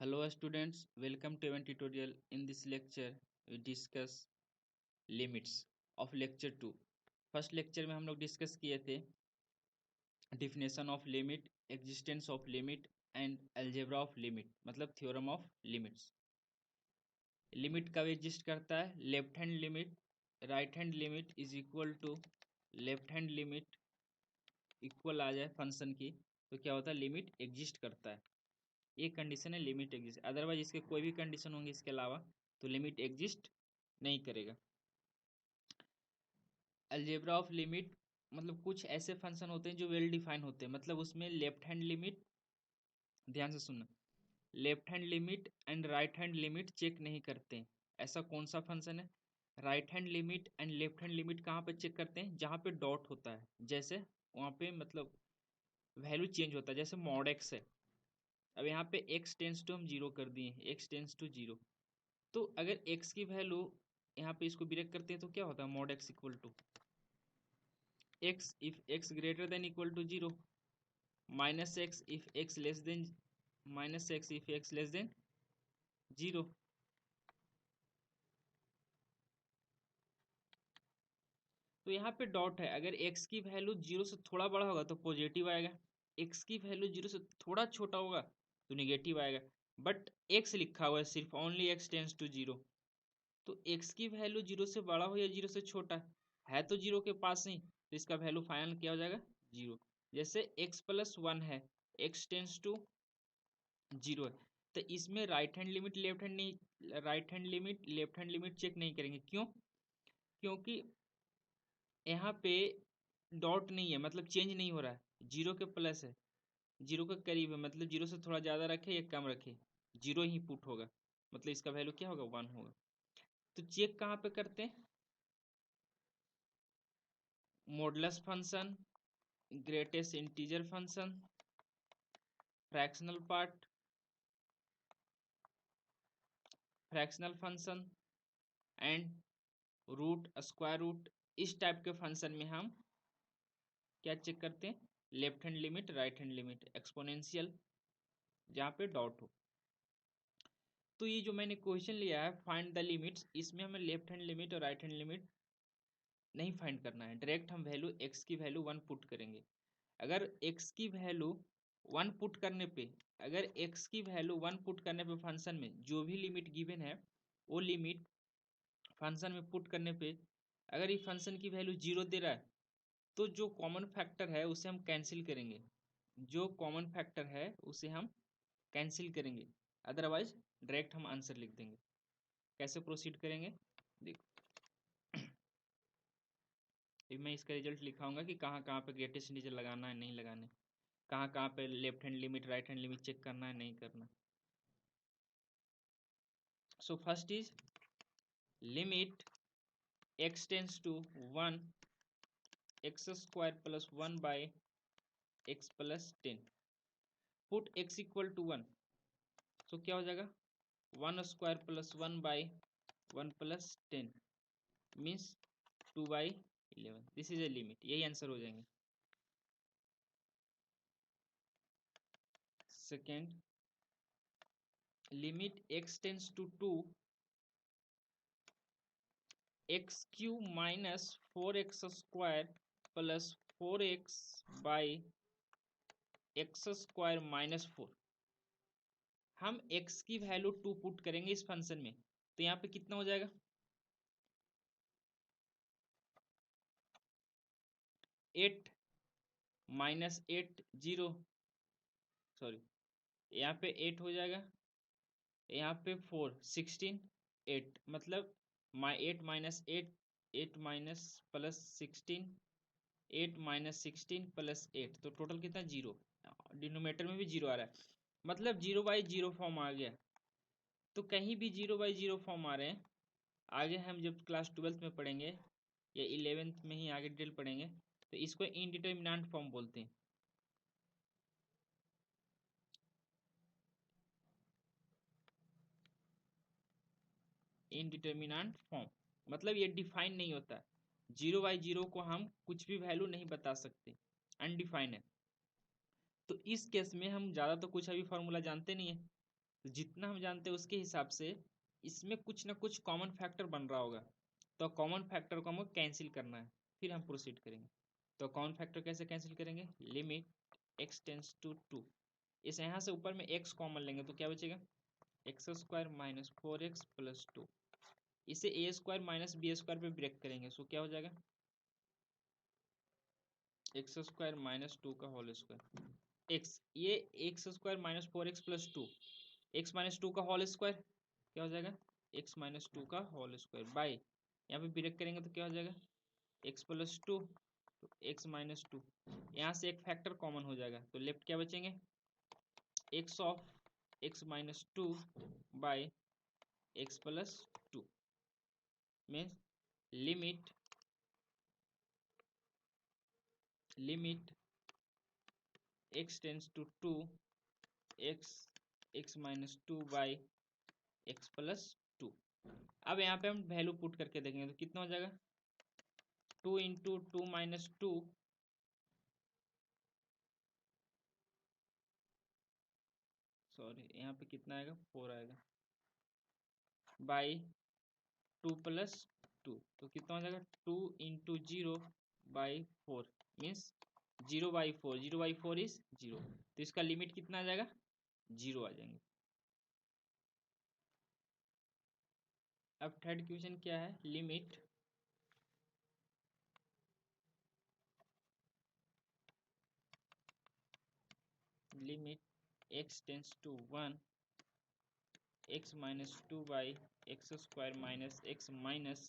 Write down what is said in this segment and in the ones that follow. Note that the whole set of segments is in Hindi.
Hello students, welcome to our tutorial. In this lecture, we discuss limits of lecture 2. First lecture में हम लोग डिस्कस किए थे definition of limit, existence of limit and algebra of limit, मतलब थ्योरम ऑफ लिमिट्स। लिमिट कब एग्जिस्ट करता है? Left hand limit, right hand limit is equal to left hand limit equal आ जाए फंक्शन की, तो क्या होता है? लिमिट एग्जिस्ट करता है। ये कंडीशन है लिमिट एग्जिस्ट, अदरवाइज इसके कोई भी कंडीशन होंगे इसके अलावा तो लिमिट एग्जिस्ट नहीं करेगा। अलजेब्रा ऑफ लिमिट मतलब कुछ ऐसे फंक्शन होते हैं जो वेल डिफाइन होते हैं, मतलब उसमें लेफ्ट हैंड लिमिट, ध्यान से सुनना, left hand limit and right hand limit check नहीं करते हैं। ऐसा कौन सा फंक्शन है? Right hand limit and left hand limit कहाँ पे चेक करते हैं? जहाँ पे डॉट होता है, जैसे वहाँ पे मतलब वैल्यू चेंज होता है, जैसे मॉड एक्स है। अब यहाँ पे एक्स टेंस टू हम जीरो कर दिए, एक्स टेंस टू जीरो, तो अगर x की वैल्यू यहाँ पे इसको ब्रेक करते हैं तो क्या होता है? Mod x equal to x if x greater than equal to zero, minus x if x less than, minus x if x less than zero. तो यहाँ पे डॉट है, अगर x की वैल्यू जीरो से थोड़ा बड़ा होगा तो पॉजिटिव आएगा, x की वैल्यू जीरो से थोड़ा छोटा होगा तो निगेटिव आएगा। बट x लिखा हुआ है सिर्फ, only x tends to zero, तो x की वैल्यू जीरो से बड़ा हो या जीरो से छोटा है तो जीरो के पास नहीं, तो इसका वैल्यू फाइनल क्या हो जाएगा? जीरो। जैसे x प्लस वन है, x टेंस टू जीरो है, तो इसमें right hand limit left hand नहीं, right hand limit left hand limit check नहीं करेंगे। क्यों? क्योंकि यहाँ पे डॉट नहीं है, मतलब चेंज नहीं हो रहा है, जीरो के प्लस है, जीरो के करीब है, मतलब जीरो से थोड़ा ज़्यादा रखे या कम रखे, जीरो ही पुट होगा, मतलब इसका वैल्यू क्या होगा? वन होगा। तो चेक कहाँ पे करते हैं? Modulus function, greatest integer function, fractional part, fractional function and root, square root, इस टाइप के फंक्शन में हम क्या चेक करते हैं? Left hand limit, right hand limit, exponential जहाँ पे डॉट हो। तो ये जो मैंने क्वेश्चन लिया है फाइंड द लिमिट्स, इसमें हमें लेफ्ट हैंड लिमिट और राइट हैंड लिमिट नहीं फाइंड करना है, डायरेक्ट हम वैल्यू एक्स की वैल्यू वन पुट करेंगे। अगर एक्स की वैल्यू वन पुट करने पे, अगर एक्स की वैल्यू वन पुट करने पे फंक्शन में जो भी लिमिट गिवन है वो लिमिट फंक्शन में पुट करने पे अगर ये फंक्शन की वैल्यू जीरो दे रहा है तो जो कॉमन फैक्टर है उसे हम कैंसिल करेंगे, जो कॉमन फैक्टर है उसे हम कैंसिल करेंगे, अदरवाइज डायरेक्ट हम आंसर लिख देंगे। कैसे प्रोसीड करेंगे देखो, फिर मैं इसका रिजल्ट लिखाऊंगा कि कहाँ कहाँ पे ग्रेटेस्ट इंटीजर लगाना है, नहीं लगाना है, कहाँ कहाँ पे left hand limit right hand limit check करना है, नहीं करना। So first is limit x tends to one, x square plus one by x plus ten, put x equal to one, so क्या हो जाएगा? One square plus one by one plus ten means two by eleven, this is a limit, यही आंसर हो जाएंगे। Second, limit x tends to two, x cube minus four x square plus four x by x square minus four. हम x की वैल्यू टू पुट करेंगे इस फंक्शन में, तो यहाँ पे कितना हो जाएगा? Eight minus eight zero, sorry यहाँ पे एट हो जाएगा, यहाँ पे फोर सिक्सटीन, एट मतलब eight minus eight, eight minus plus sixteen, eight minus sixteen plus eight, तो टोटल कितना? जीरो, डिनोमिनेटर में भी जीरो आ रहा है, मतलब जीरो बाई जीरो फॉर्म आ गया। तो कहीं भी जीरो बाई जीरो फॉर्म आ रहे हैं, आगे हम जब क्लास ट्वेल्थ में पढ़ेंगे या इलेवेंथ में ही आगे डिटेल पढ़ेंगे तो इसको इनडिटर्मिनेंट फॉर्म बोलते हैं। इनडिटर्मिनेंट फॉर्म मतलब ये डिफाइन नहीं होता, जीरो बाई जीरो को हम कुछ भी वैल्यू नहीं बता सकते, अनडिफाइन है। तो इस केस में हम ज़्यादा तो कुछ अभी फॉर्मूला जानते नहीं है, तो जितना हम जानते हैं उसके हिसाब से इसमें कुछ ना कुछ कॉमन फैक्टर बन रहा होगा, तो कॉमन फैक्टर को हमको कैंसिल करना है, फिर हम प्रोसीड करेंगे। तो कॉमन फैक्टर कैसे कैंसिल करेंगे, लिमिट x टेंस टू 2, इस यहाँ से ऊपर में x कॉमन लेंगे तो क्या बचेगा, x square minus 4x plus 2, इसे ए स्क्वायर माइनस बी स्क्वायर पे ब्रेक करेंगे, सो क्या हो जाएगा, एक्स स्क्वायर माइनस 2 का होल स्क्वायर, एक्स ये x square minus 4x plus 2, x minus 2 का होल स्क्वायर क्या हो जाएगा, एक्स माइनस 2 का होल स्क्वायर बाई, यहाँ पे ब्रेक करेंगे तो क्या हो जाएगा, एक्स प्लस 2, तो एक्स माइनस 2, यहाँ से एक फैक्टर कॉमन हो जाएगा, तो लेफ्ट क्या बचेंगे, x of x minus 2 by x plus 2, means limit x tends to 2 x minus 2 by x plus 2। अब यहाँ पे हम वैल्यू पुट करके देखेंगे तो कितना हो जाएगा, 2 इंटू 2 माइनस 2 सॉरी यहाँ पे कितना आएगा, 4 आएगा बाई 2 प्लस 2, तो कितना हो जाएगा, 2 इंटू 0 बाई 4 मीन्स 0/4, 0/4 इज 0, तो इसका लिमिट कितना आ जाएगा, 0 आ जाएंगे। अब थर्ड क्वेश्चन क्या है, limit x tends to 1 x minus 2 by x square minus x minus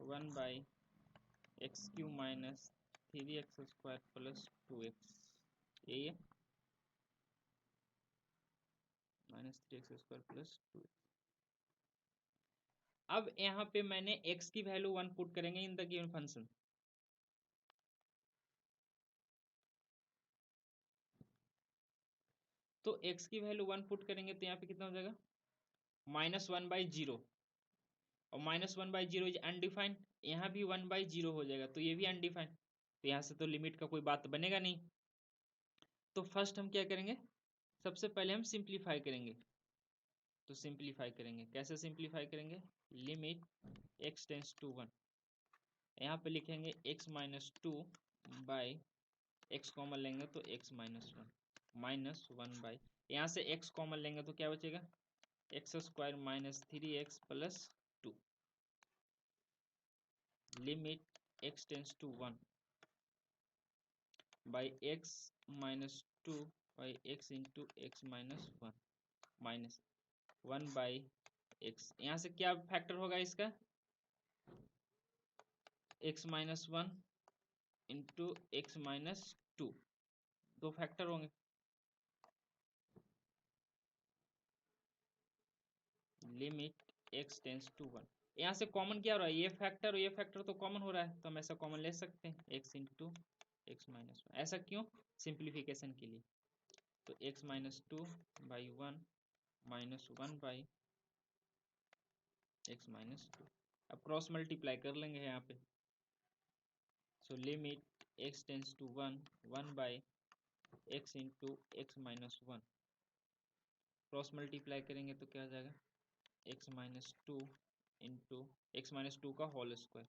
1 by x cube minus 3x square plus 2x, यही है minus 3x square plus 2x। अब यहाँ पे मैंने x की वैल्यू 1 पुट करेंगे इन द गिवन फंक्शन, तो x की वैल्यू 1 पुट करेंगे तो यहाँ पे कितना हो जाएगा, -1/0, और -1/0 इज अनडिफाइंड, यहाँ भी 1/0 हो जाएगा तो ये भी अनडिफाइंड, तो यहाँ से तो लिमिट का कोई बात बनेगा नहीं। तो फर्स्ट हम क्या करेंगे, सबसे पहले हम सिंप्लीफाई करेंगे, तो सिंप्लीफाई करेंगे, कैसे सिंप्लीफाई करेंगे, लिमिट x टेंस टू 1, यहाँ पे लिखेंगे x minus 2 by x common लेंगे तो x माइनस 1 माइनस 1 बाई, यहाँ से x कॉमन लेंगे तो क्या बचेगा, x square minus 3x plus 2, limit x tends to 1 by x minus 2 by x into x minus 1 minus 1 by x, यहाँ से क्या फैक्टर होगा इसका, x minus 1 into x minus 2, दो फैक्टर होंगे, लिमिट x टेंस टू 1, यहाँ से कॉमन क्या हो रहा है, ये फैक्टर और ये फैक्टर तो कॉमन हो रहा है, तो हम ऐसा कॉमन ले सकते हैं x इंटू एक्स माइनस 1, ऐसा क्यों, सिंप्लीफिकेशन के लिए, तो x minus 2 by 1 minus 1 by x minus 2, अब क्रॉस मल्टीप्लाई कर लेंगे यहाँ पे, so limit x tends to 1 by x into x minus 1, cross multiply करेंगे तो क्या हो जाएगा, x minus 2 into x minus 2 का whole square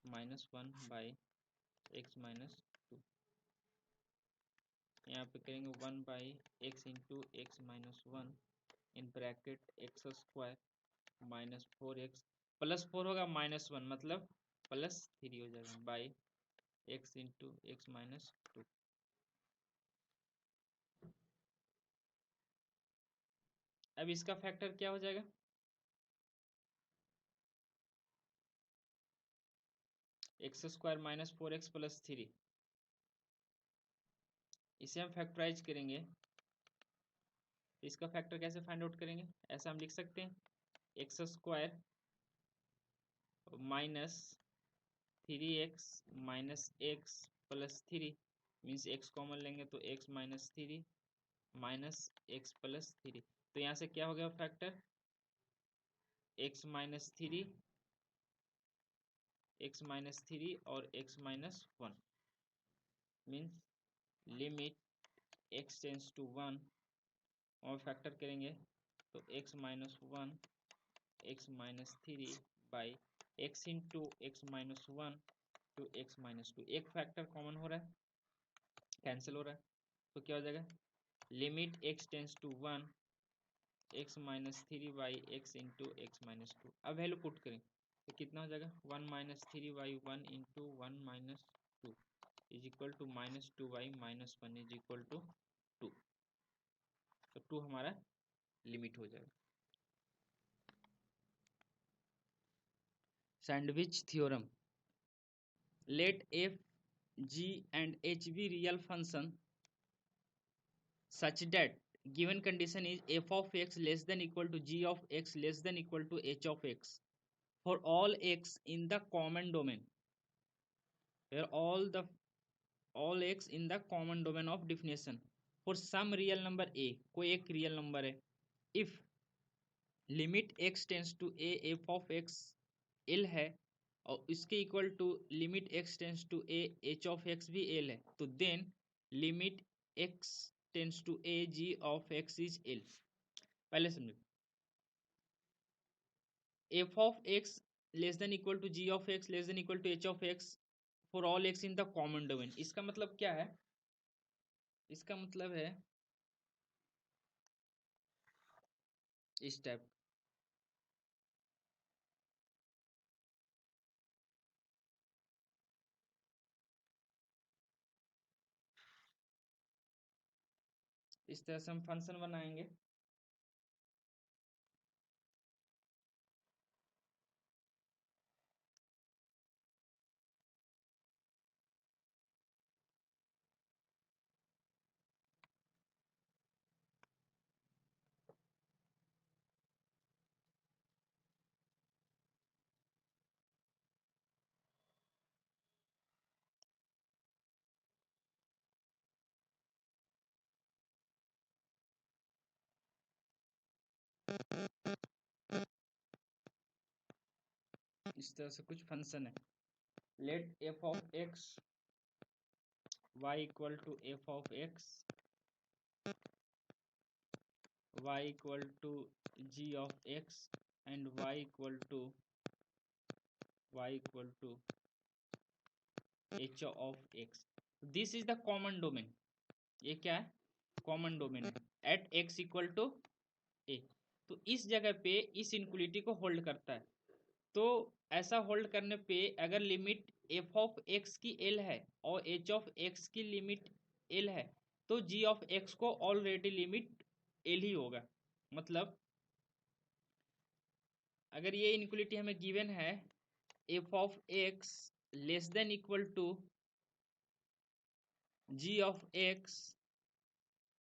minus 1 by x minus 2, यहाँ पे करेंगे 1 by x into x minus 1 in bracket x square minus 4x plus 4 होगा माइनस 1 मतलब प्लस 3 हो जाएगा by x into x minus 2। अब इसका फैक्टर क्या हो जाएगा, x square minus 4x plus 3, इसे हम फैक्टराइज करेंगे, इसका फैक्टर कैसे फाइंड आउट करेंगे, ऐसा हम लिख सकते हैं x square minus 3x minus x plus 3 means x common लेंगे तो x minus 3 minus x plus 3, तो यहाँ से क्या हो गया फैक्टर, एक्स माइनस 3 और x minus 1 means limit x tends to 1 और फैक्टर करेंगे तो x minus 1 x minus 3 by x into x minus 1 to x minus 2। एक फैक्टर कॉमन हो रहा है, कैंसिल हो रहा है, तो क्या हो जाएगा limit x tends to 1 x minus 3 by x into x minus 2। अब वैल्यू पुट करें तो कितना हो जाएगा 1 minus 3 by 1 into 1 minus 2 is equal to minus 2 by minus 1 is equal to 2। तो 2 हमारा लिमिट हो जाएगा। Sandwich theorem, let f g and h be real function such that given condition is f of x less than equal to g of x less than equal to h of x for all x in the common domain, where all x in the common domain of definition for some real number a, कोई एक real number है, if limit x tends to a f of x l है और इसके equal to limit x tends to a h of x भी l है, तो then limit x tends to a g of x is l। पहले समझो, f of x less than equal to g of x less than equal to h of x for all x in the common domain. इसका मतलब क्या है, इसका मतलब है इस टाइप, इस तरह से हम फंक्शन बनाएंगे। इस तरह से कुछ फंक्शन है, let f of x y equal to f of x y equal to g of x and y equal to h of x। This is the common domain, ये क्या है कॉमन डोमेन है at x equal to a। तो इस जगह पे इस इनक्वलिटी को होल्ड करता है, तो ऐसा होल्ड करने पे अगर लिमिट f ऑफ x की l है और h ऑफ x की लिमिट l है तो g ऑफ x को ऑलरेडी लिमिट l ही होगा। मतलब अगर ये इनक्वलिटी हमें गिवन है f of x less than equal to g of x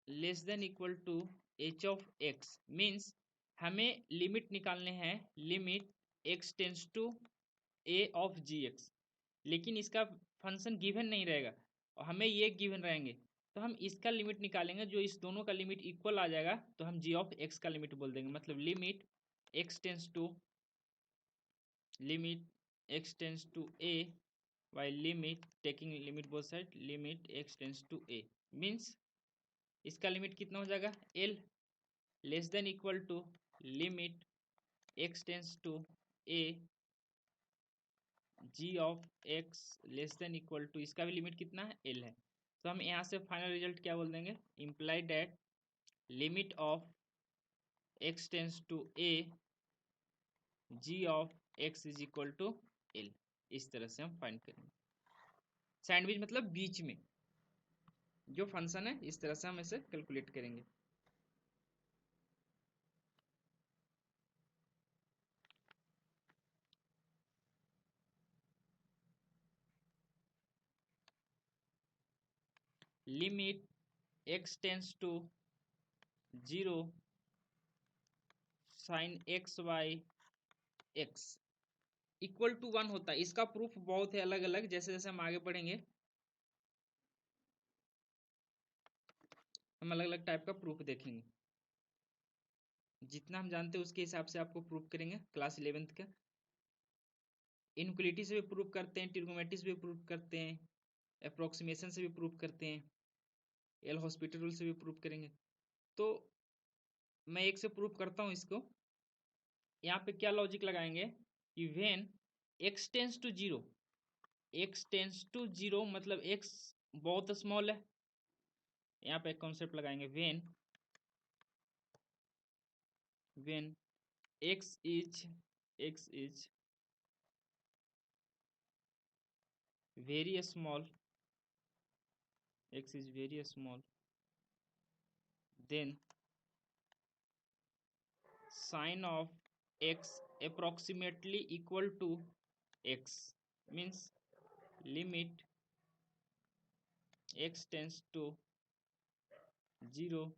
less than equal to h of x, means हमें लिमिट निकालने हैं, limit x tends to a of gx, लेकिन इसका फंक्शन गिवन नहीं रहेगा और हमें ये गिवन रहेंगे, तो हम इसका लिमिट निकालेंगे, जो इस दोनों का लिमिट इक्वल आ जाएगा तो हम g ऑफ x का लिमिट बोल देंगे। मतलब limit x tends to a by limit taking limit both side limit x tends to a, means इसका लिमिट कितना हो जाएगा l less than equal to limit x tends to a g of x less than equal to, इसका भी लिमिट कितना है l है, तो हम यहाँ से फाइनल रिजल्ट क्या बोल देंगे, imply that limit of x tends to a g of x is equal to l। इस तरह से हम फाइंड करेंगे। सैंडविच मतलब बीच में जो फंक्शन है, इस तरह से हम इसे कैलकुलेट करेंगे। Limit x tends to 0 sine x by x equal to 1 होता है। इसका प्रूफ बहुत है अलग अलग, जैसे जैसे हम आगे बढ़ेंगे हम अलग अलग टाइप का प्रूफ देखेंगे, जितना हम जानते हैं उसके हिसाब से आपको प्रूफ करेंगे। क्लास 11th का इनक्वलिटी से भी प्रूफ करते हैं, ट्रिग्नोमेट्री से भी प्रूफ करते हैं, अप्रोक्सीमेशन से भी प्रूफ करते हैं। एल हॉस्पिटल रूल से भी प्रूव करेंगे। तो मैं एक से प्रूव करता हूँ इसको। यहाँ पे क्या लॉजिक लगाएंगे कि when x tends to zero, x tends to zero मतलब x बहुत स्मॉल है। यहाँ पे एक कॉन्सेप्ट लगाएंगे when x is very small, x is very small, then sin of x approximately equal to x, means limit x tends to 0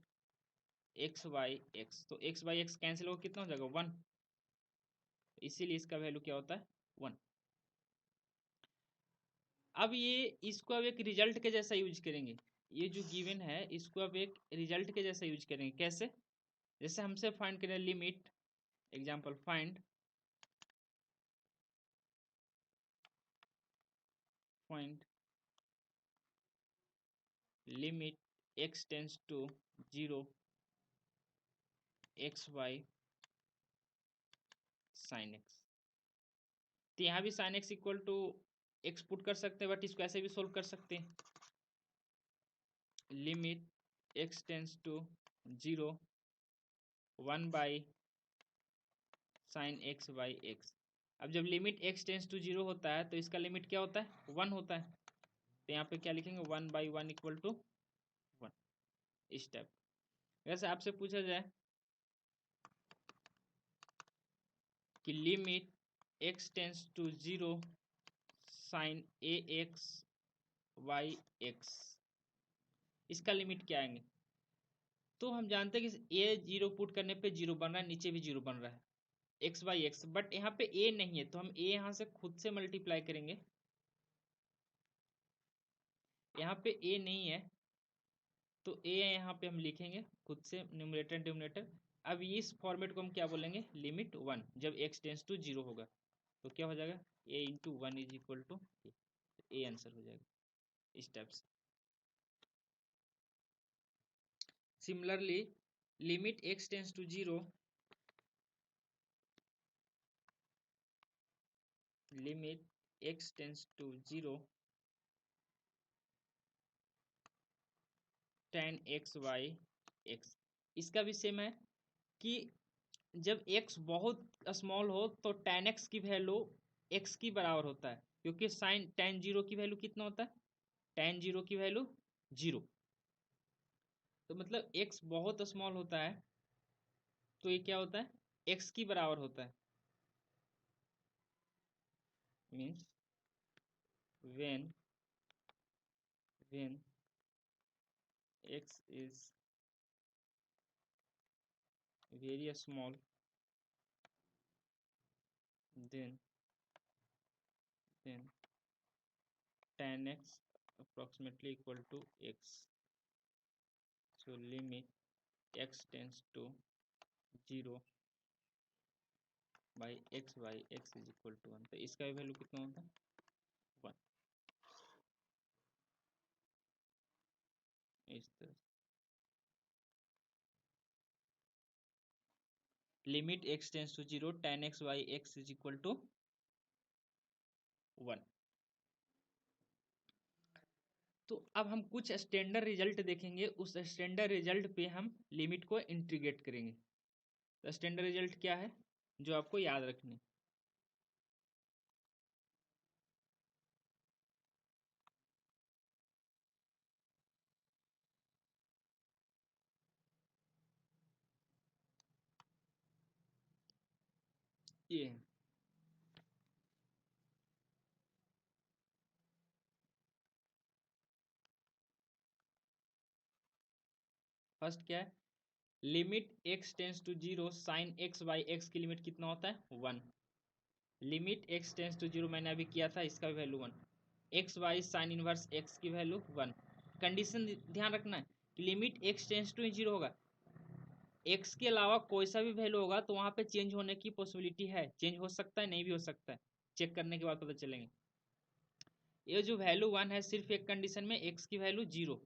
x by x, तो x by x कैंसिल हो कितना हो जाएगा 1, इसीलिए इसका वैल्यू क्या होता है 1। अब ये इसको अब एक रिजल्ट के जैसा यूज करेंगे, ये जो गिवन है इसको अब एक रिजल्ट के जैसा यूज करेंगे। कैसे? जैसे हमसे फाइंड करें limit, example find limit x tends to 0 x by sin x, तो यहाँ भी sin x equal to x put कर सकते हैं, बट इसको ऐसे भी सोल्व कर सकते हैं। Limit x tends to 0 1 by sine x by x। अब जब लिमिट x टेंस टू 0 होता है तो इसका लिमिट क्या होता है 1 होता है, तो यहाँ पे क्या लिखेंगे 1 बाई 1 इक्वल टू 1, इस टाइप। वैसे आपसे पूछा जाए कि limit x tends to 0 sine ax by x, इसका लिमिट क्या आएंगे? तो हम जानते हैं कि ए 0 पुट करने पे 0 बन रहा है, नीचे भी 0 बन रहा है x बाई एक्स, बट यहाँ पे a नहीं है तो हम a यहाँ से खुद से मल्टीप्लाई करेंगे। यहाँ पे a नहीं है तो a यहाँ पे हम लिखेंगे खुद से न्यूमरेटर डिनोमिनेटर। अब इस फॉर्मेट को हम क्या बोलेंगे लिमिट 1, जब x टेंस टू 0 होगा तो क्या हो जाएगा a into 1 is equal to a, answer हो जाएगा इस टाइप से। Similarly limit x tends to 0 limit x tends to 0 tan x by x, इसका भी सेम है कि जब x बहुत स्मॉल हो तो tan x की वैल्यू x की बराबर होता है, क्योंकि साइन tan 0 की वैल्यू कितना होता है tan 0 की वैल्यू 0, तो मतलब x बहुत स्मॉल होता है तो ये क्या होता है x की बराबर होता है। Means when x is very small then tan x approximately equal to x, so limit x tends to 0 by x is equal to 1, तो इसका भी वैल्यू कितना होता है 1, इस तरह। Limit x tends to 0 tan x by x is equal to 1। तो अब हम कुछ स्टैंडर्ड रिजल्ट देखेंगे, उस स्टैंडर्ड रिजल्ट पे हम लिमिट को इंटीग्रेट करेंगे। तो स्टैंडर्ड रिजल्ट क्या है जो आपको याद रखने? ये फर्स्ट क्या है limit x tends to 0 sine x by x की लिमिट कितना होता है 1। लिमिट x टेंस टू 0 मैंने अभी किया था, इसका भी value 1। x by sine inverse x की वैल्यू 1। कंडीशन ध्यान रखना है कि लिमिट x टेंस टू 0 होगा, x के अलावा कोई सा भी वैल्यू होगा तो वहां पे चेंज होने की पॉसिबिलिटी है, चेंज हो सकता है नहीं भी हो सकता है, चेक करने के बाद पता चलेंगे। ये जो वैल्यू 1 है सिर्फ एक कंडीशन में x की value 0,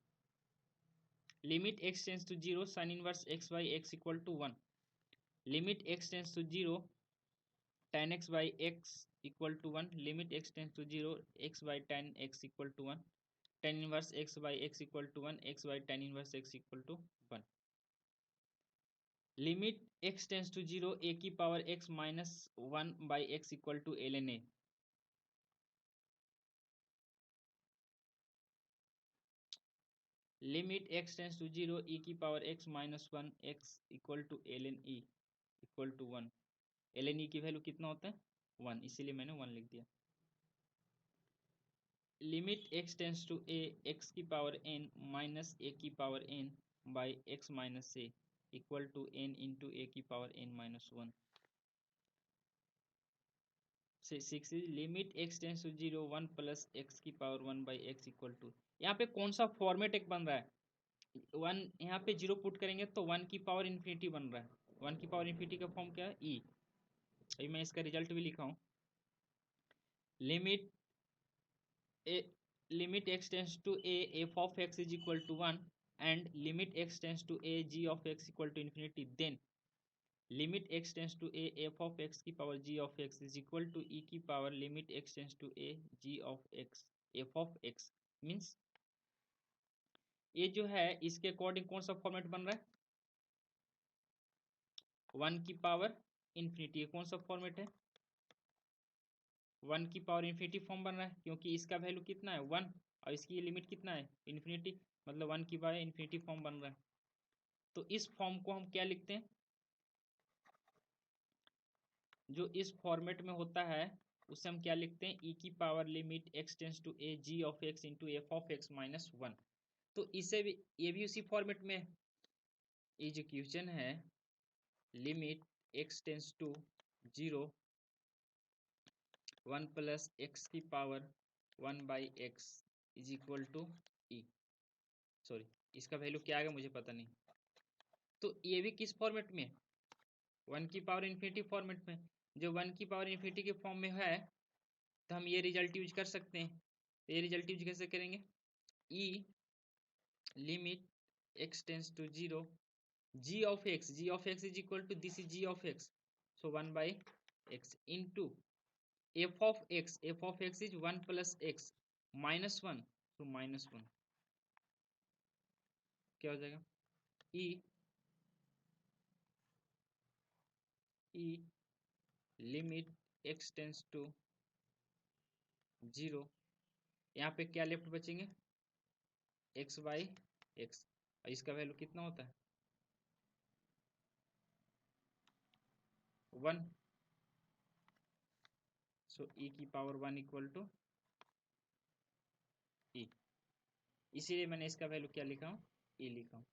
limit x tends to 0 sine inverse x by x equal to 1, limit x tends to 0 tan x by x equal to 1, limit x tends to 0 x by tan x equal to 1, tan inverse x by x equal to 1, x by tan inverse x equal to 1, limit x tends to 0 a की power x minus 1 by x equal to ln a, limit x tends to 0 e की power x minus 1 x equal to ln e equal to 1, ln e की वैल्यू कितना होता है 1, इसीलिए मैंने 1 लिख दिया। Limit x tends to a x की पावर n माइनस a की power n by x minus a equal to n into a की power n minus 1। 6 is limit x tends to 0 1 plus x की power 1 by x equal to, यहाँ पे कौन सा फॉर्मेट एक बन रहा है, 1 यहाँ पे 0 पुट करेंगे तो 1 की पावर इन्फिनिटी बन रहा है, 1 की पावर इन्फिनिटी का फॉर्म क्या है e, अभी मैं इसका रिजल्ट भी लिखा हूँ, limit a limit x tends to a f of x is equal to 1 and limit x tends to a g of x equal to infinity, then limit x tends to a f of x की power g of x is equal to e की power limit x tends to a g of x f of x means ये जो है इसके अकॉर्डिंग कौन सा फॉर्मेट बन रहा है 1 की पावर इन्फिनिटी, कौन सा फॉर्मेट है 1 की पावर इन्फिनिटी फॉर्म बन रहा है क्योंकि इसका वैल्यू कितना है 1 और इसकी लिमिट कितना है इन्फिनिटी, मतलब 1 की पावर इन्फिनिटी फॉर्म बन रहा है। तो इस फॉर्म को हम क्या लिखते हैं, जो इस फॉर्मेट में होता है उसे हम क्या लिखते हैं e की power limit x tends to a g of x into f of x minus 1, तो इसे भी ये भी उसी फॉर्मेट में, ये जो क्वेश्चन है limit x tends to 0 1 plus x की power 1 by x is equal to e, sorry इसका वैल्यू क्या आएगा मुझे पता नहीं, तो ये भी किस फॉर्मेट में 1 की पावर इन्फिनिटी फॉर्मेट में, जो 1 की पावर इन्फिनिटी के फॉर्म में है तो हम ये रिजल्ट यूज कर सकते हैं, ये रिजल्ट यूज कैसे करेंगे e limit x tends to 0 g of x is equal to this is g of x, so 1 by x into f of x is 1 plus x minus 1, तो माइनस 1 क्या हो जाएगा e limit x tends to 0, यहाँ पे क्या लेफ्ट बचेंगे x बाई एक्स, और इसका वैल्यू कितना होता है 1, सो e की पावर 1 इक्वल टू e, इसीलिए मैंने इसका वैल्यू क्या लिखा हूँ e लिखा हूँ।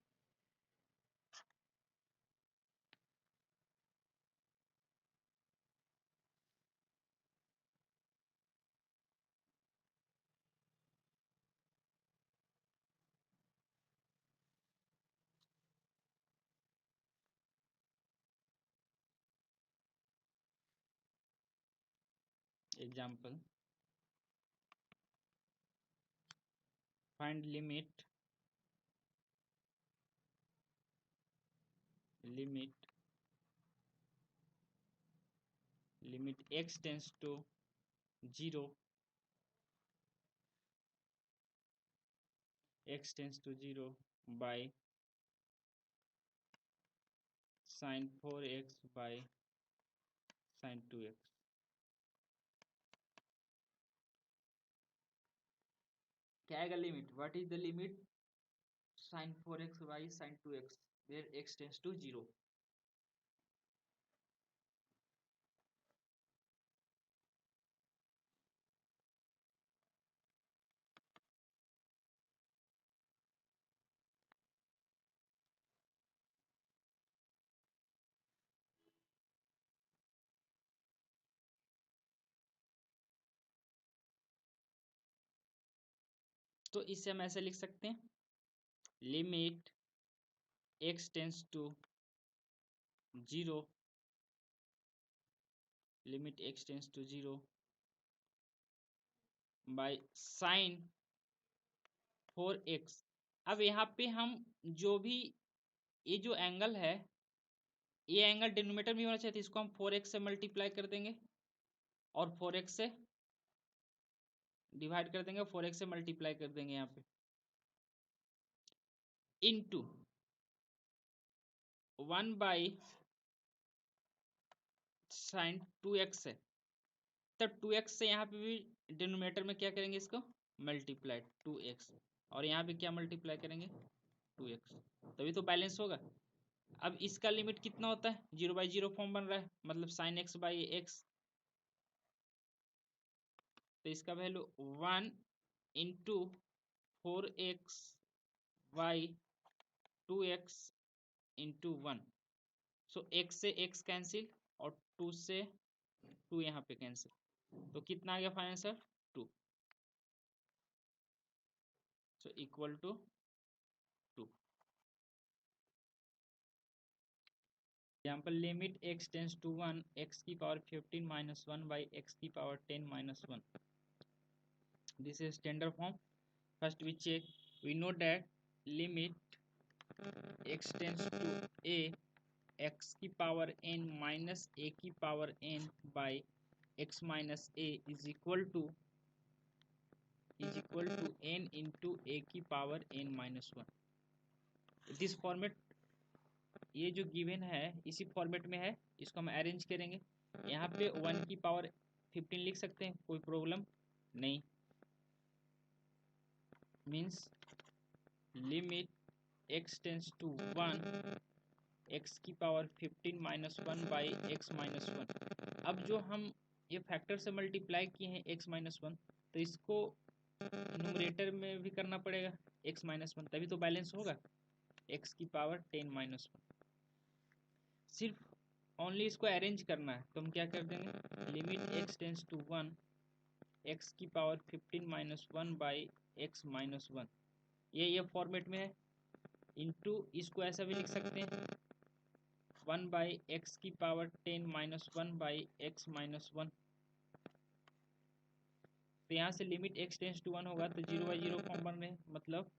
Example find limit x tends to 0 x tends to 0 by sine 4x by sine 2x, क्या आएगा limit, what is the limit sine 4x by sine 2x where x tends to 0, तो इसे हम ऐसे लिख सकते हैं limit x tends to 0 limit x tends to 0 by sine 4x अब यहाँ पे हम जो भी ये जो एंगल है, ये एंगल डिनोमिनेटर में होना चाहिए, तो इसको हम 4x से मल्टीप्लाई कर देंगे और 4x से डिवाइड कर देंगे, 4x से मल्टीप्लाई कर देंगे यहाँ पे, इनटू 1 बाई साइन 2x है, तो 2x से यहाँ पे भी डिनोमिनेटर में क्या करेंगे, इसको मल्टीप्लाई 2x, और यहाँ पे क्या मल्टीप्लाई करेंगे 2x, तभी तो बैलेंस होगा। अब इसका लिमिट कितना होता है, 0/0 फॉर्म बन रहा है, मतलब साइन x बाई एक्स, तो इसका value 1 into 4x by 2x into 1, so x से x कैंसिल और 2 से 2 यहाँ पे कैंसिल, तो कितना आ गया final answer 2, so equal to 2। Example limit x tends to 1 x की पावर 15 माइनस 1 बाई x की power 10 minus 1, this is standard form. First we check, we know that limit x tends to a x की पावर n माइनस a की power n by x minus a is equal to n into a की power n minus 1। This format, ये जो गिवन है इसी फॉर्मेट में है, इसको हम अरेंज करेंगे। यहाँ पे 1 की पावर 15 लिख सकते हैं, कोई प्रॉब्लम नहीं, means limit x tends to 1 x की power 15 minus 1 by x minus 1। अब जो हम ये फैक्टर से मल्टीप्लाई किए हैं x माइनस 1, तो इसको न्यूमरेटर में भी करना पड़ेगा x माइनस 1, तभी तो बैलेंस होगा, x की पावर 10 माइनस 1। सिर्फ ओनली इसको अरेंज करना है, तो हम क्या कर देंगे, limit x tends to 1 x की power 15 minus 1 by x minus 1, ये फॉर्मेट में है, इंटू इसको ऐसा भी लिख सकते हैं 1 बाई एक्स की power 10 minus 1 by x minus 1। तो यहाँ से लिमिट x टेंस टू 1 होगा तो 0/0 फॉर्म बन रहे हैं, मतलब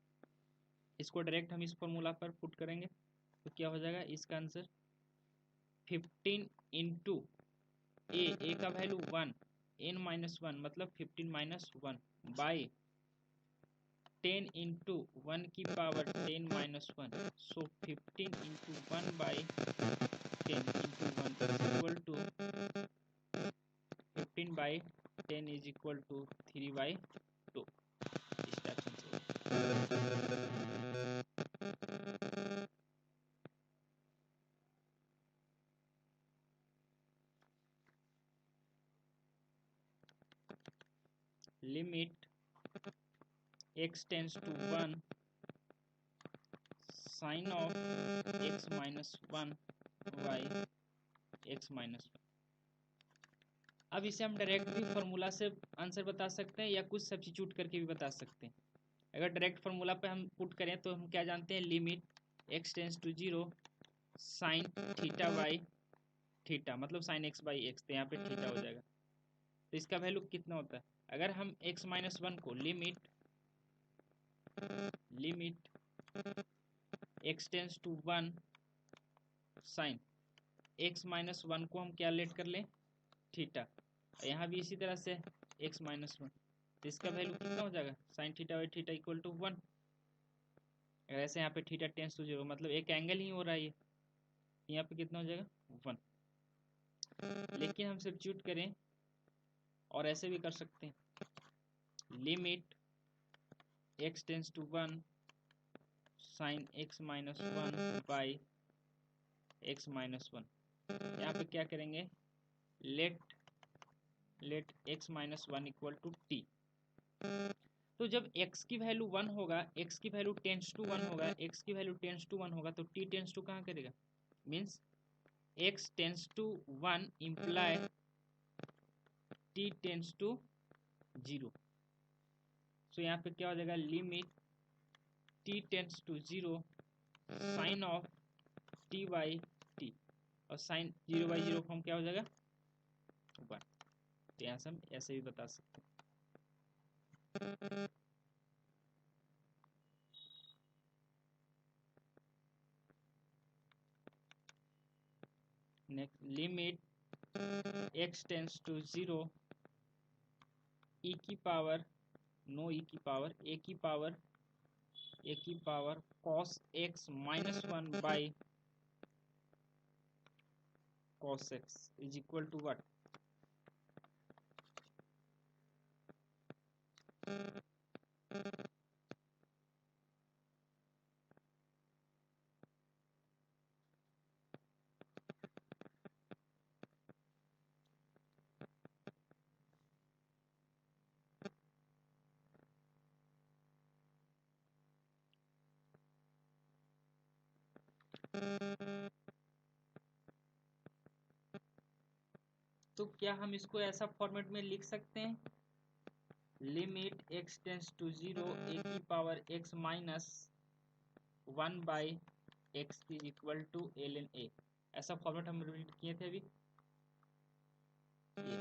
इसको डायरेक्ट हम इस फॉर्मूला पर पुट करेंगे, तो क्या हो जाएगा, इसका आंसर 15 इंटू ए का वैल्यू 1 n माइनस 1 मतलब 15 माइनस 1 बाई 10 इंटू 1 की power 10 minus 1, so 15 into 1 by 10 into 1 is equal to 15 by 10 is equal to 3/2, इस टाइप से। Limit x tends to 1 sine of x minus 1 by x minus 1। अब इसे हम डायरेक्ट भी फॉर्मूला से आंसर बता सकते हैं या कुछ सब्स्टिट्यूट करके भी बता सकते हैं। अगर डायरेक्ट फॉर्मूला पे हम पुट करें तो हम क्या जानते हैं, limit x tends to 0 sine theta by theta, मतलब साइन x बाई एक्स, तो यहाँ पे थीटा हो जाएगा, तो इसका वैल्यू कितना होता है, अगर हम x माइनस 1 को limit x tends to 1 sine x minus 1 को हम क्या लेट कर लें, थीटा, यहाँ भी इसी तरह से x माइनस 1, तो इसका वैल्यू कितना हो जाएगा, sine theta by theta equal to 1। अगर ऐसे यहाँ पे थीटा टेंस टू 0 मतलब एक एंगल ही हो रहा है, यहाँ पे कितना हो जाएगा 1। लेकिन हम सब्स्टिट्यूट करें और ऐसे भी कर सकते हैं, limit x tends to 1 sine x minus 1 by x minus 1, यहाँ पे क्या करेंगे, let x minus 1 equal to t। तो जब x की वैल्यू 1 होगा, x की वैल्यू टेंस टू 1 होगा, x की वैल्यू टेंस टू 1 होगा, तो t टेंस टू कहाँ करेगा, means x tends to 1 imply t tends to 0। So यहाँ पे क्या हो जाएगा, limit t tends to 0 sine of t by t, और साइन 0/0 फॉर्म क्या हो जाएगा 1। तो यहाँ से हम ऐसे भी बता सकते हैं। Next limit x tends to 0 e की पावर नो e की पावर a की power cos x minus 1 by cos x is equal to what? तो क्या हम इसको ऐसा फॉर्मेट में लिख सकते हैं, limit x tends to 0 a की power x minus 1 by x is equal to ln a, ऐसा फॉर्मेट हम रीड किए थे अभी ये।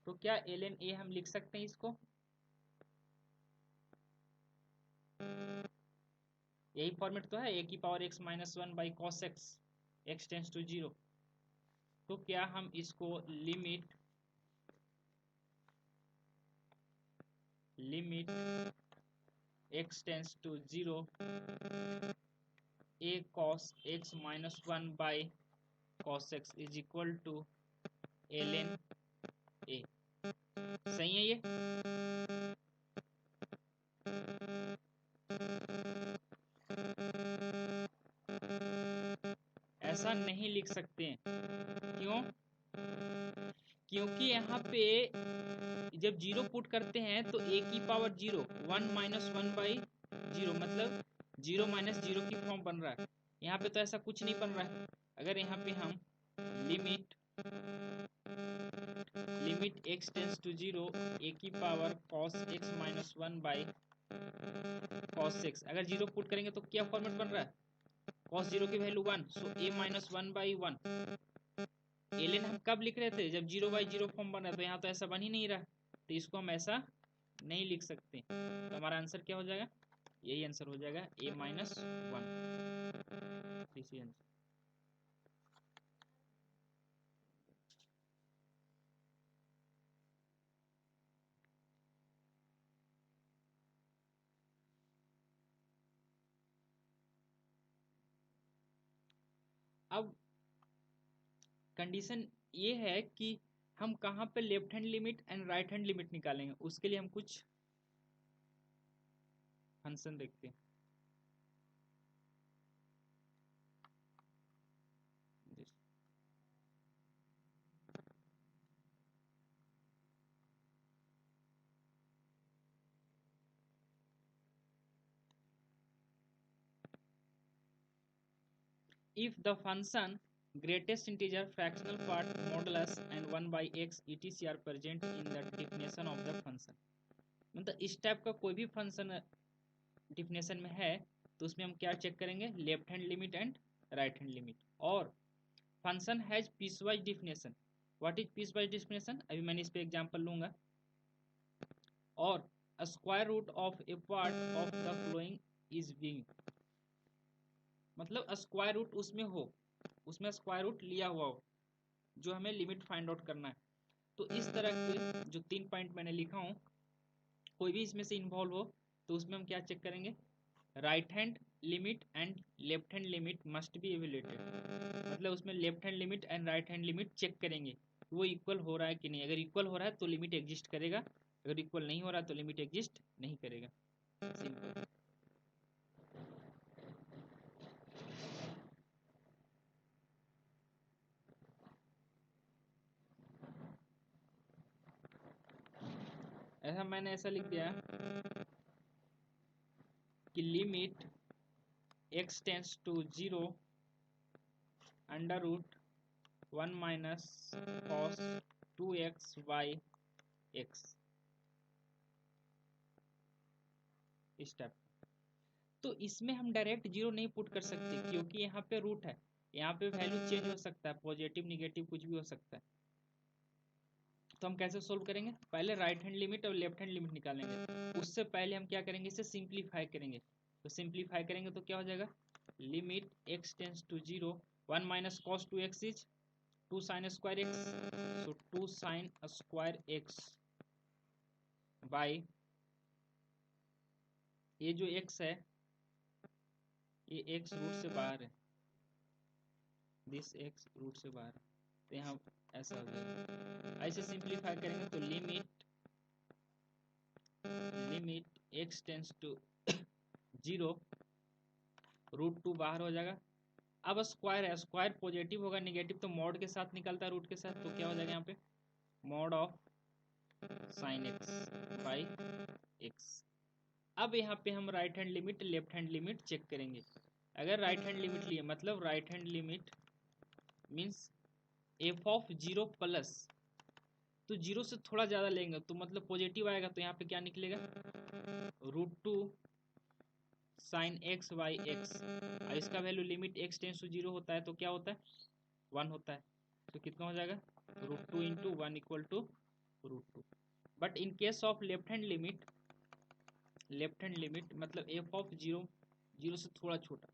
तो क्या ln a हम लिख सकते हैं इसको, यही फॉर्मेट तो है, a की power x minus 1 by cos x tends to 0। तो क्या हम इसको limit x tends to 0 a cos x minus 1 by cos x is equal to ln a, सही है ये? ऐसा नहीं लिख सकते हैं, क्यों? क्योंकि यहाँ पे जब 0 पुट करते हैं तो a की पावर 0 1 माइनस 1 बाई 0 मतलब 0 माइनस 0 की फॉर्म बन रहा है। यहाँ पे तो ऐसा कुछ नहीं बन रहा है। अगर यहाँ पे हम limit x tends to 0 a की power cos x minus 1 by cos x, अगर 0 पुट करेंगे तो क्या फॉर्मेट बन रहा है, cos 0 की value 1, so a minus 1 by 1। Ln हम कब लिख रहे थे, जब 0 बाई 0 फॉर्म बन रहा है, तो यहाँ तो ऐसा बन ही नहीं रहा, तो इसको हम ऐसा नहीं लिख सकते। तो हमारा आंसर क्या हो जाएगा, यही आंसर हो जाएगा a माइनस 1, इसी आंसर। अब कंडीशन ये है कि हम कहाँ पे left hand limit and right hand limit निकालेंगे, उसके लिए हम कुछ फंक्शन देखते हैं। If the function greatest integer fractional part modulus and 1 by x etc are present in the definition of the function, मतलब इस टाइप का कोई भी फंक्शन डिफिनेशन में है तो उसमें हम क्या चेक करेंगे, left hand limit and right hand limit. और function has piecewise definition. What is piecewise definition, अभी मैंने इस पे एग्जांपल लूंगा। और square root of a part of the flowing is being, मतलब स्क्वायर रूट उसमें हो, उसमें स्क्वायर रूट लिया हुआ हो, जो हमें लिमिट फाइंड आउट करना है। तो इस तरह के जो 3 पॉइंट मैंने लिखा हूं, कोई भी इसमें से इन्वॉल्व हो तो उसमें हम क्या चेक करेंगे, right hand limit and left hand limit must be evaluated, मतलब उसमें left hand limit and right hand limit check करेंगे वो इक्वल हो रहा है कि नहीं। अगर इक्वल हो रहा है तो लिमिट एग्जिस्ट करेगा, अगर इक्वल नहीं हो रहा है तो लिमिट एग्जिस्ट नहीं करेगा। सिंपल। ऐसा मैंने ऐसा लिख दिया कि limit x tends to 0 under root 1 minus cos 2x by x, इस टाइप। तो इसमें हम डायरेक्ट 0 नहीं पुट कर सकते क्योंकि यहाँ पे रूट है, यहाँ पे वैल्यू चेंज हो सकता है, पॉजिटिव निगेटिव कुछ भी हो सकता है। तो हम कैसे सोल्व करेंगे, पहले राइट हैंड लिमिट और लेफ्ट हैंड लिमिट निकालेंगे। उससे पहले हम क्या करेंगे, इसे सिंप्लीफाई करेंगे। तो सिंप्लीफाई करेंगे तो क्या हो जाएगा, limit x tends to 0, 1 minus cos 2x is 2 sine square x, so 2 sine square x by ये जो x है ये x रूट से बाहर है, दिस x रूट से बाहर है, तो यहाँ ऐसा हो जाएगा। ऐसे सिंप्लीफाई करेंगे तो limit x tends to 0, root 2 बाहर हो जाएगा। अब स्क्वायर है, स्क्वायर पॉजिटिव होगा, निगेटिव तो मॉड के साथ निकलता है रूट के साथ, तो क्या हो जाएगा यहाँ पे mod of sine x by x. अब यहाँ पे हम right hand limit left hand limit check करेंगे। अगर राइट हैंड लिमिट लिए मतलब right hand limit means f of 0 plus, तो 0 से थोड़ा ज़्यादा लेंगे तो मतलब पॉजिटिव आएगा, तो यहाँ पे क्या निकलेगा root 2 sine x by x. और इसका value limit x tends to 0 होता है तो क्या होता है 1 होता है, तो कितना हो जाएगा root 2 into 1 equal to root 2। But in case of left hand limit मतलब एफ ऑफ 0 से थोड़ा छोटा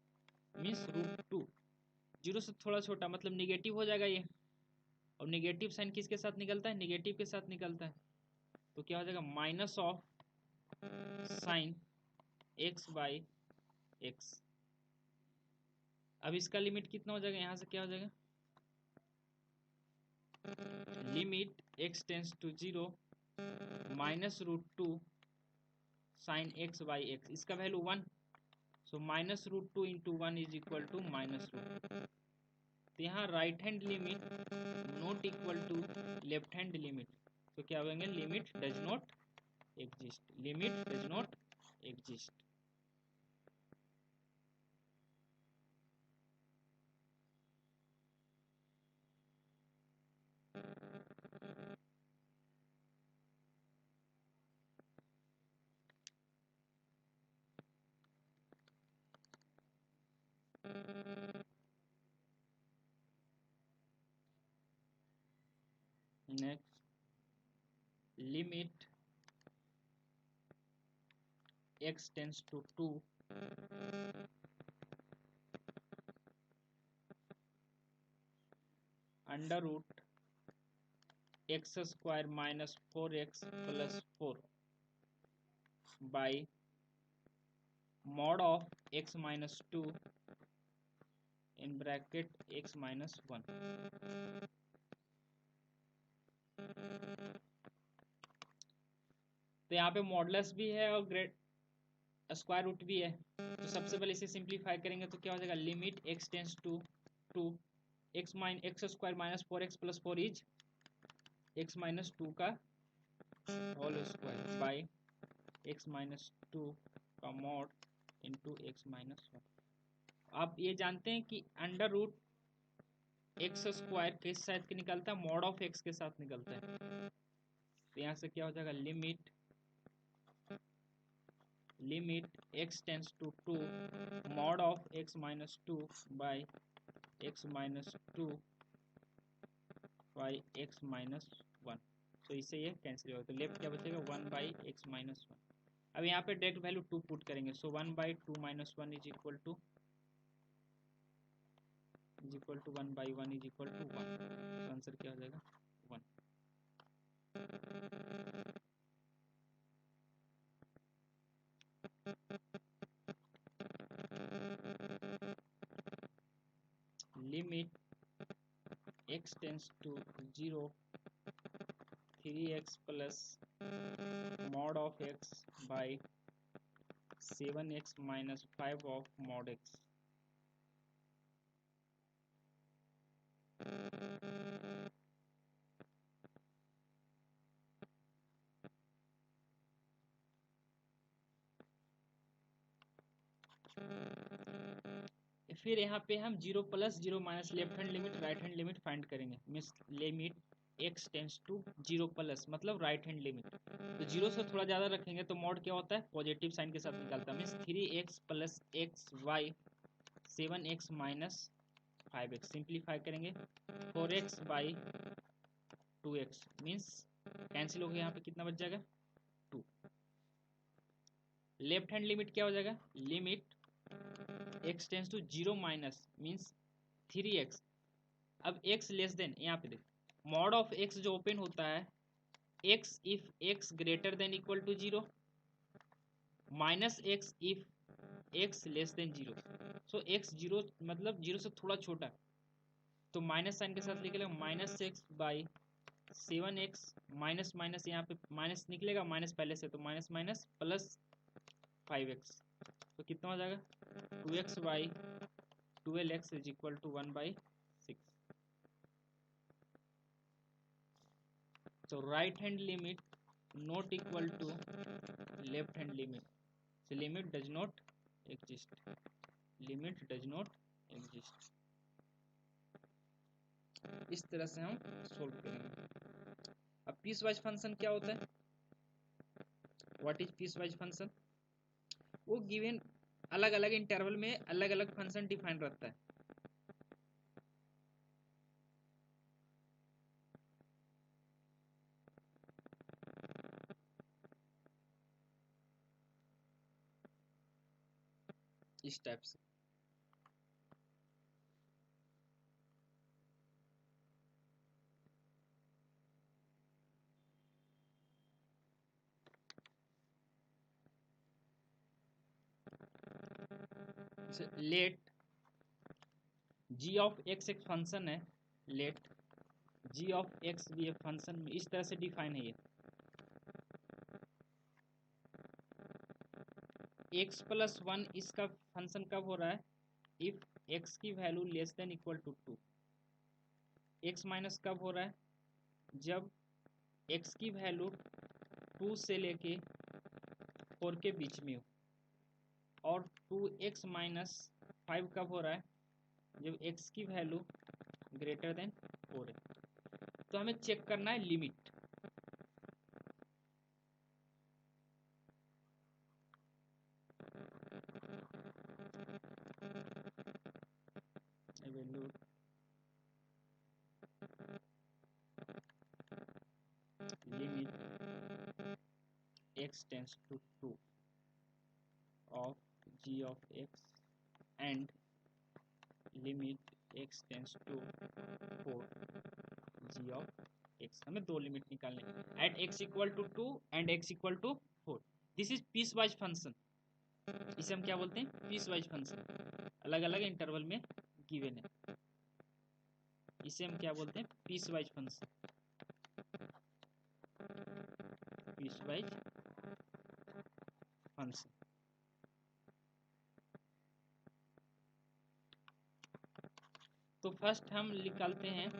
मीन्स रूट 2, 0 से थोड़ा छोटा मतलब निगेटिव हो जाएगा ये, और निगेटिव साइन किसके साथ निकलता है निगेटिव के साथ निकलता है, तो क्या हो जाएगा minus of sine x by x. अब इसका लिमिट कितना हो जाएगा, यहाँ से क्या हो जाएगा limit x tends to 0 minus root 2 sine x by x, इसका value 1, so minus root 2 into 1 is equal to minus root. तो यहाँ right hand limit not equal to left hand limit, तो क्या होंगे limit does not exist, limit does not exist. Next limit x tends to 2 under root x square minus 4x plus 4 by mod of x minus 2 in bracket x minus 1। तो यहाँ पे मॉडलेस भी है और ग्रेड स्क्वायर रूट भी है, तो सबसे पहले इसे सिंप्लीफाई करेंगे तो क्या हो जाएगा limit x tends to 2 x square minus 4x plus 4 is x minus 2 का whole square by x minus 2 का मॉड इंटू x माइनस 1। आप ये जानते हैं कि अंडर रूट एक्स स्क्वायर किस साइड के निकलता है मॉड ऑफ x के साथ निकलता है, तो यहाँ से क्या हो जाएगा limit x tends to 2 mod of x minus 2 by x minus 2 by x minus 1। तो इससे ये कैंसिल होगा, तो लेफ्ट क्या बचेगा 1 बाई x माइनस 1। अब यहाँ पे डायरेक्ट वैल्यू 2 पुट करेंगे, so 1 by 2 minus 1 is equal to 1 by 1 is equal to 1, तो आंसर क्या हो जाएगा 1। Limit x tends to 0 3x plus mod of x by 7x minus 5 of mod x। फिर यहाँ पे हम 0 plus 0 minus left hand limit right hand limit find करेंगे, means limit x tends to 0 plus मतलब राइट हैंड लिमिट, तो 0 से थोड़ा ज़्यादा रखेंगे तो मॉड क्या होता है पॉजिटिव साइन के साथ निकलता है, means 3x plus x y 7x minus 5x। Simplify करेंगे 4x by 2x means cancel हो गया, यहाँ पे कितना बच जाएगा 2। लेफ्ट हैंड लिमिट क्या हो जाएगा limit x tends to 0 minus means 3x। अब x लेस देन, यहाँ पे देख मॉड ऑफ x जो ओपन होता है x if x greater than equal to 0 minus x if x less than 0। So x 0 मतलब 0 से थोड़ा छोटा, तो माइनस साइन के साथ लिखेगा minus x by 7x minus minus, यहाँ पे माइनस निकलेगा, माइनस पहले से तो माइनस माइनस प्लस 5x, तो कितना हो जाएगा 2x by 12x is equal to 1/6। तो right hand limit not equal to left hand limit, so limit does not exist, limit does not exist। इस तरह से हम सोल्व करेंगे। अब पीस वाइज फंक्शन क्या होता है, what is piecewise function? वो गिवन अलग अलग इंटरवल में अलग अलग फंक्शन डिफाइन रहता है। इस टाइप से लेट जी ऑफ एक्स एक फंक्शन है, लेट जी ऑफ एक्स भी एक फंक्शन में इस तरह से डिफाइन है। ये एक्स प्लस 1 इसका फंक्शन कब हो रहा है, इफ एक्स की value less than equal to 2। X minus कब हो रहा है, जब एक्स की वैल्यू 2 से लेके 4 के बीच में हो। और 2x माइनस 5 कब हो रहा है, जब x की वैल्यू ग्रेटर देन 4 है। तो हमें चेक करना है limit. Value limit x tends to 2 of g of x and limit x tends to 4 g of x। हमें दो लिमिट निकालने हैं at x equal to 2 and x equal to 4। This is piecewise function, इसे हम क्या बोलते हैं, पीस वाइज फंक्शन, अलग अलग इंटरवल में गिवन है, इसे हम क्या बोलते हैं, piecewise function, piecewise function. तो फर्स्ट हम निकालते हैं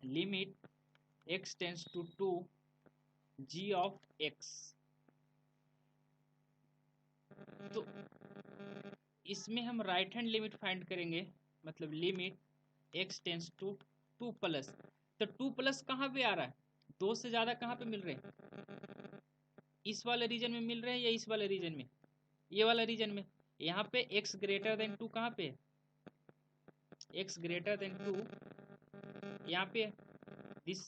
limit x tends to 2 g of x। तो इसमें हम राइट हैंड लिमिट फाइंड करेंगे, मतलब limit x tends to 2 plus. तो 2 प्लस कहाँ पे आ रहा है, 2 से ज़्यादा कहाँ पे मिल रहे हैं, इस वाले रीजन में मिल रहे हैं या इस वाले रीजन में, ये वाला रीजन में। यहाँ पे x ग्रेटर देन 2 कहाँ पे है, x ग्रेटर देन 2 यहाँ पे, दिस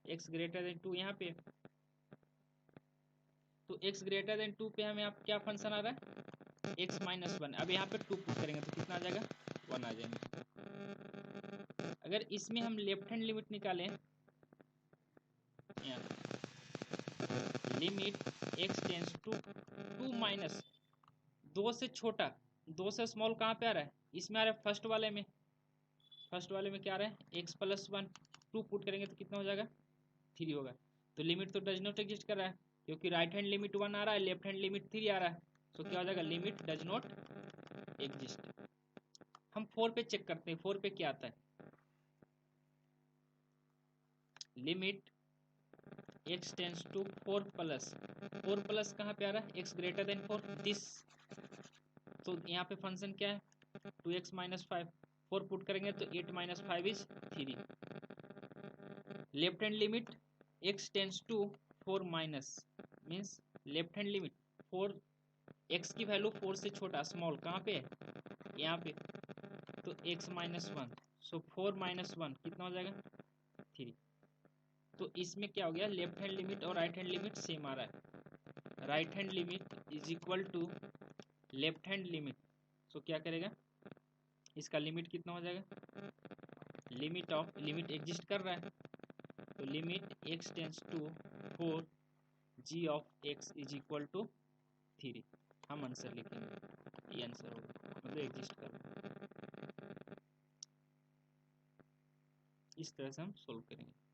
x ग्रेटर देन 2 यहाँ पे। तो x ग्रेटर देन 2 पे हमें यहाँ क्या फंक्शन आ रहा है, x माइनस 1। अब यहाँ पे 2 पुट करेंगे तो कितना आ जाएगा, 1 आ जाएंगे। अगर इसमें हम लेफ्ट हैंड लिमिट निकालें, limit x tends to 2 minus 2 से छोटा, 2 से स्मॉल कहाँ पे आ रहा है, इसमें आ रहा है फर्स्ट वाले में। फर्स्ट वाले में क्या आ रहा है, x प्लस 1, 2 पुट करेंगे तो कितना हो जाएगा, 3 होगा। तो लिमिट तो डज नॉट एग्जिस्ट कर रहा है, क्योंकि राइट हैंड लिमिट 1 आ रहा है, लेफ्ट हैंड लिमिट 3 आ रहा है। तो क्या हो जाएगा, लिमिट डज नॉट एग्जिस्ट। हम 4 पे चेक करते हैं, 4 पे क्या आता है, limit x tends to 4 plus, 4 plus कहाँ पे आ रहा है, x ग्रेटर देन 4 दिस। तो यहाँ पे फंक्शन क्या है, 2x माइनस 5, 4 पुट करेंगे तो 8 minus 5 is 3। Left hand limit x tends to 4 minus means left hand limit 4, x की वैल्यू 4 से छोटा स्मॉल कहाँ पे है, यहाँ पे। तो x माइनस 1, सो 4 माइनस 1 कितना हो जाएगा, 3। तो इसमें क्या हो गया, लेफ्ट हैंड लिमिट और राइट हैंड लिमिट सेम आ रहा है। Right hand limit is equal to left hand limit, so क्या करेगा, इसका लिमिट कितना हो जाएगा, लिमिट एग्जिस्ट कर रहा है, तो limit x tends to 4 g of x is equal to 3, हम आंसर लिखेंगे, ये आंसर होगा, मतलब एग्जिस्ट कर रहा है। इस तरह से हम सोल्व करेंगे।